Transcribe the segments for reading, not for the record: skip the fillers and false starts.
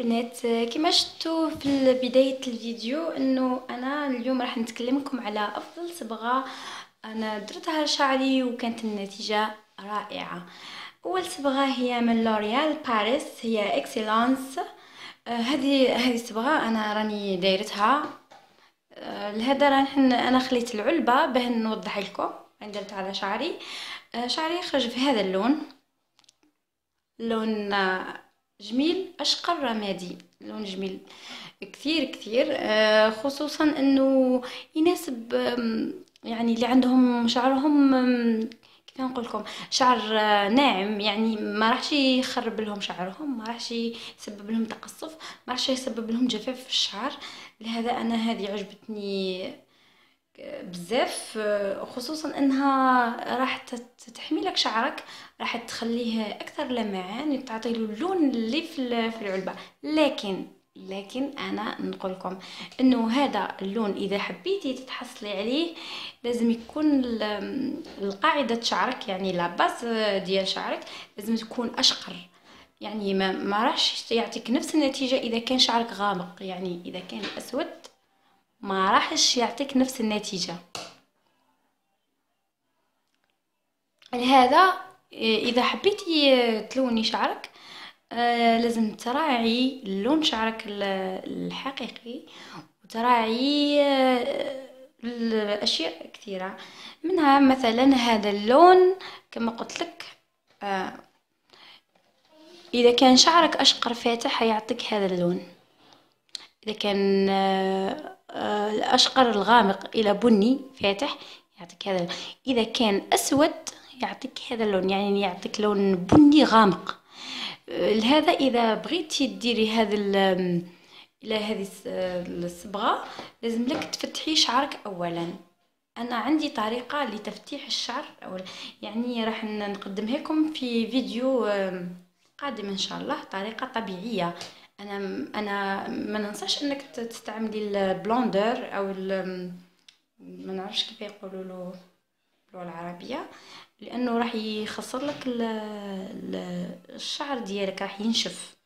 البنات، كما شفتوا في بداية الفيديو انه انا اليوم راح نتكلم لكم على افضل صبغة انا درتها لشعري وكانت النتيجة رائعة. اول صبغة هي من لوريال باريس، هي اكسلانس. هذه الصبغة انا راني دايرتها. لهذا انا خليت العلبة باه نوضح لكم. انا درت على شعري. شعري يخرج في هذا اللون، لون جميل اشقر رمادي، لون جميل كثير كثير. خصوصا انه يناسب يعني اللي عندهم شعرهم كيف نقول لكم شعر ناعم، يعني ما راحش يخرب لهم شعرهم، ما راحش يسبب لهم تقصف، ما راحش يسبب لهم جفاف في الشعر. لهذا انا هذه عجبتني بزاف. خصوصا انها راح تحمي لك شعرك، راح تخليه اكثر لمعان، تعطي له اللون اللي في العلبه. لكن انا نقول لكم انه هذا اللون اذا حبيتي تتحصلي عليه لازم يكون القاعده شعرك، يعني لا باس ديال شعرك لازم تكون اشقر. يعني ما راحش يعطيك نفس النتيجه اذا كان شعرك غامق، يعني اذا كان اسود ما راحش يعطيك نفس النتيجة. لهذا إذا حبيتي تلوني شعرك لازم تراعي لون شعرك الحقيقي، وتراعي الأشياء كثيرة، منها مثلا هذا اللون. كما قلت لك إذا كان شعرك أشقر فاتح يعطيك هذا اللون. إذا كان الأشقر الغامق إلى بني فاتح يعطيك هذا اللون. إذا كان أسود يعطيك هذا اللون، يعني يعطيك لون بني غامق. لهذا إذا بغيتي ديري إلى هذه الصبغة لازم لك تفتحي شعرك أولا. أنا عندي طريقة لتفتيح الشعر أولا، يعني راح نقدمها لكم في فيديو قادم إن شاء الله، طريقة طبيعية. انا ما ننصحش انك تستعملي البلوندر او ما نعرفش كيف يقولوا له باللغه العربيه، لانه راح يخسر لك الشعر ديالك، راح ينشف،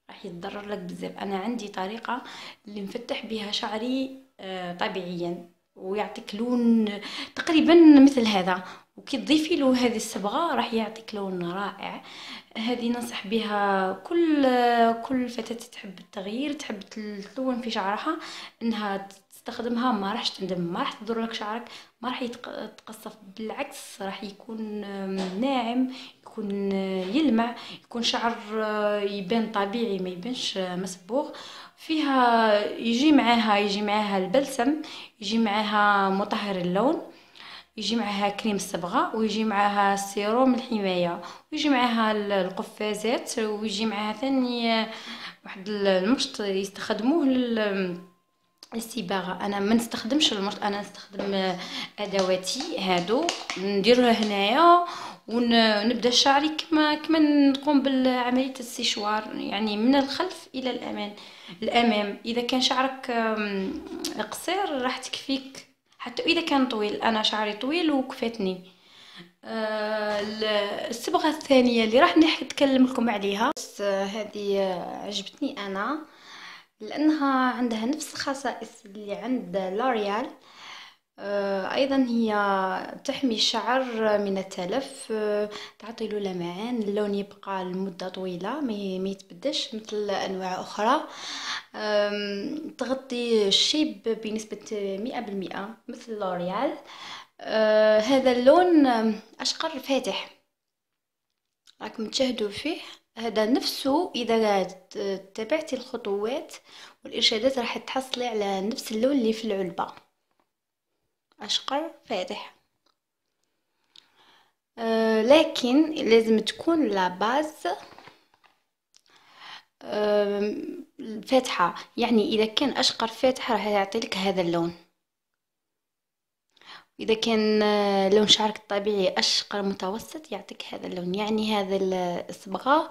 راح يتضرر لك بزاف. انا عندي طريقه اللي نفتح بها شعري طبيعيا، ويعطيك لون تقريبا مثل هذا، وكي تضيفي له هذه الصبغه راح يعطيك لون رائع. هذه ننصح بها كل فتاة تحب التغيير، تحب تلون في شعرها، انها تستخدمها. ما راح تندم، ما راح تضر لك شعرك، ما راح يتقصف، بالعكس راح يكون ناعم، يكون يلمع، يكون شعر يبان طبيعي، ما يبانش مصبوغ. فيها يجي معاها البلسم، يجي معاها مطهر اللون، يجي معاها كريم الصبغة، ويجي معاها سيروم الحماية، ويجي معاها القفازات، ويجي معاها ثاني واحد المشط يستخدموه للصباغة. انا ما نستخدمش المشط، انا نستخدم ادواتي هادو نديرها هنايا، ونبدا شعري كما نقوم بالعمليه السيشوار، يعني من الخلف الى الامام. اذا كان شعرك قصير راح تكفيك، حتى اذا كان طويل. انا شعري طويل وكفاتني. الصبغه الثانيه اللي راح نتكلم لكم عليها، هذه عجبتني انا لانها عندها نفس الخصائص اللي عند لوريال. ايضا هي تحمي الشعر من التلف، تعطي له لمعان، اللون يبقى لمده طويله ما يتبدلش مثل انواع اخرى. تغطي الشيب بنسبه 100% مثل لوريال. هذا اللون اشقر فاتح، راكم تشاهدوا فيه. هذا نفسه اذا تبعتي الخطوات والارشادات راح تحصلي على نفس اللون اللي في العلبه، اشقر فاتح. لكن لازم تكون لا باز فاتحه، يعني اذا كان اشقر فاتح راح يعطي لك هذا اللون. اذا كان لون شعرك الطبيعي اشقر متوسط يعطيك هذا اللون. يعني هذا الصبغه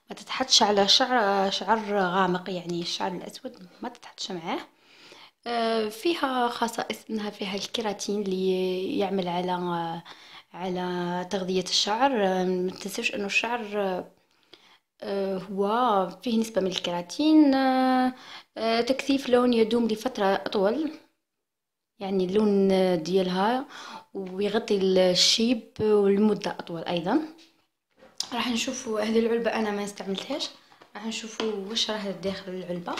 ما تتحطش على شعر غامق، يعني الشعر الاسود ما تتحطش معاه. فيها خصائص انها فيها الكيراتين اللي يعمل على تغذية الشعر. ما تنسوش انه الشعر هو فيه نسبة من الكيراتين، تكثيف لون يدوم لفترة أطول، يعني اللون ديالها، ويغطي الشيب ولمدة أطول أيضا. راح نشوفوا هذه العلبة أنا ما استعملتهاش، راح نشوفوا واش راه داخل العلبة.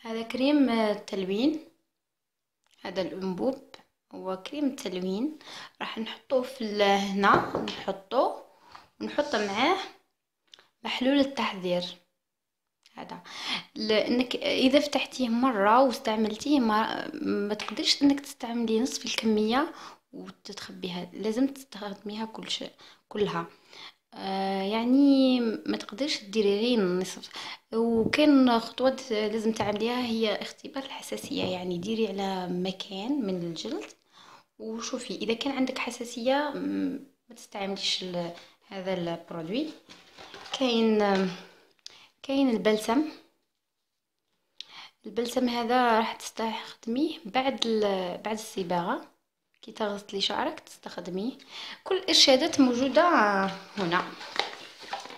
هذا كريم التلوين، هذا الأنبوب هو كريم التلوين. راح نحطوه في هنا، ونحط معاه محلول التحذير هذا، لانك اذا فتحتيه مره واستعملتيه ما تقدرش انك تستعملي نصف الكميه وتتخبيها، لازم تستخدميها كلها. يعني ما تقدرش تديري غير نصف. وكان خطوات لازم تعمليها، هي اختبار الحساسيه، يعني ديري على مكان من الجلد وشوفي اذا كان عندك حساسيه ما تستعمليش هذا البرودوي. كاين البلسم هذا راح تستخدميه بعد الصباغه، كي تغسلي شعرك تستخدميه. كل الارشادات موجوده هنا،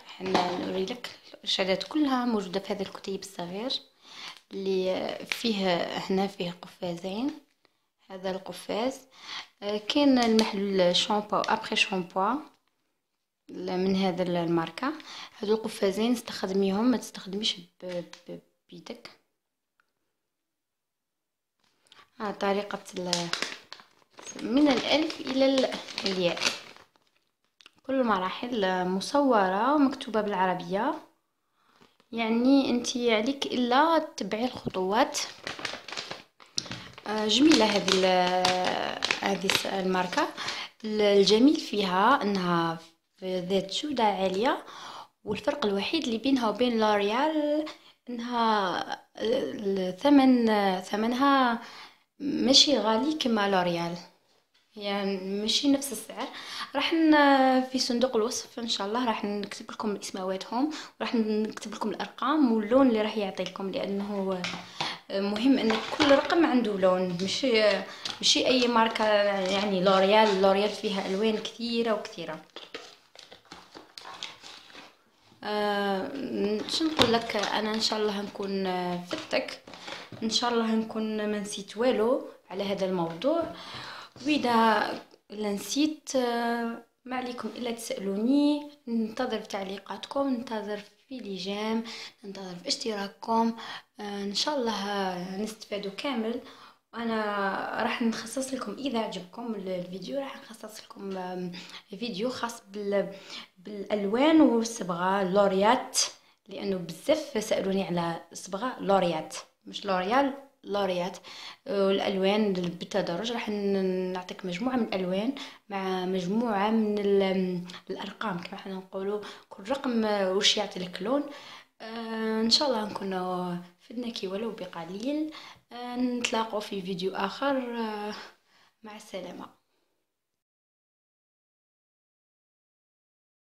حنا نوري لك الارشادات كلها موجوده في هذا الكتيب الصغير اللي فيه. هنا فيه قفازين، هذا القفاز. كاين المحلول شامبو ابخي شامبو من هذا الماركه. هذو القفازين استخدميهم، ما تستخدميش بيدك. طريقه من الالف الى الياء، كل المراحل مصوره ومكتوبه بالعربيه، يعني انت عليك الا تتبعي الخطوات. جميله هذه الماركه. الجميل فيها انها ذات جودة عالية، والفرق الوحيد اللي بينها وبين لوريال انها ثمنها ماشي غالي كما لوريال، يعني ماشي نفس السعر. في صندوق الوصف ان شاء الله راح نكتب لكم اسماواتهم، وراح نكتب لكم الارقام واللون اللي راح يعطي لكم، لانه مهم ان كل رقم عنده لون، ماشي اي ماركه. يعني لوريال فيها الوان كثيره وكثيره. شو نقول لك، انا ان شاء الله نكون فتك، ان شاء الله نكون ما نسيت والو على هذا الموضوع. واذا نسيت ما عليكم الا تسالوني. ننتظر في تعليقاتكم، ننتظر في لجام، ننتظر في اشتراككم. ان شاء الله نستفادوا كامل. انا راح نخصص لكم اذا عجبكم الفيديو، راح نخصص لكم فيديو خاص بالالوان والصبغه لوريات، لانه بزاف سالوني على الصبغه لوريات مش لوريال، لوريات. والالوان بالتدرج راح نعطيك مجموعه من الالوان مع مجموعه من الارقام، كما حنا نقولوا كل رقم واش يعطي لك لون. ان شاء الله نكون فدناك ولو بقليل. نتلاقوا في فيديو اخر. مع السلامه.